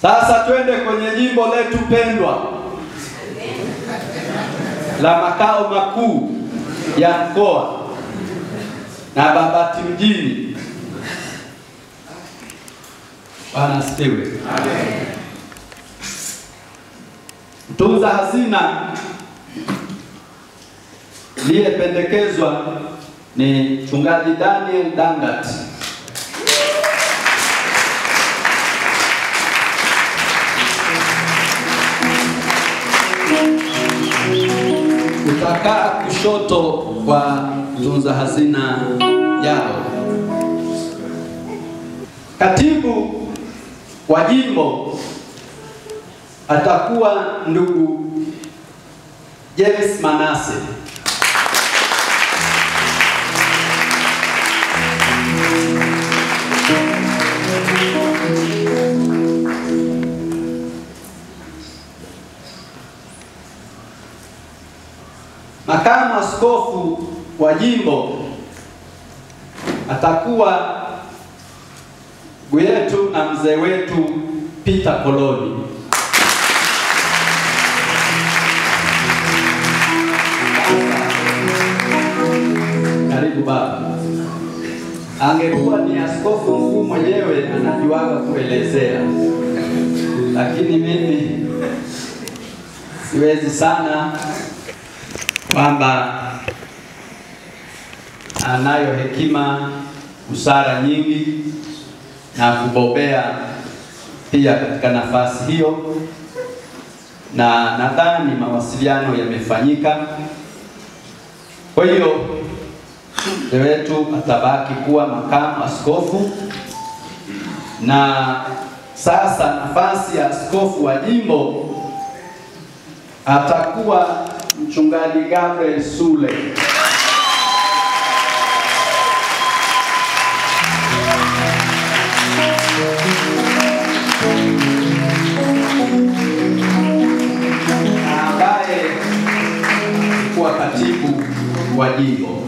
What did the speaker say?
Sasa twende kwenye jimbo letu pendwa la makao makuu ya mkoa na Babati mjini. Bwana asifiwe. Amen. Mtunza hazina aliyependekezwa ni Mchungaji Daniel Dangat. Utakaa kushoto kwa mtunza hazina yao. Katibu wa jimbo atakuwa ndugu James Manase. Makamu askofu wa jimbo atakuwa wetu na mzee wetu Peter Koloni. Karibu baba. Angekuwa ni askofu mkuu mwenyewe anajuaga kuelezea, lakini mimi siwezi sana, kwamba anayo hekima, busara nyingi na kubobea pia katika nafasi hiyo, na nadhani mawasiliano yamefanyika. Kwa hiyo mzee wetu atabaki kuwa makamu askofu, na sasa nafasi ya askofu wa jimbo atakuwa Mchungaji Gabriel Sule. Ambaye kuwa katibu wa jimbo.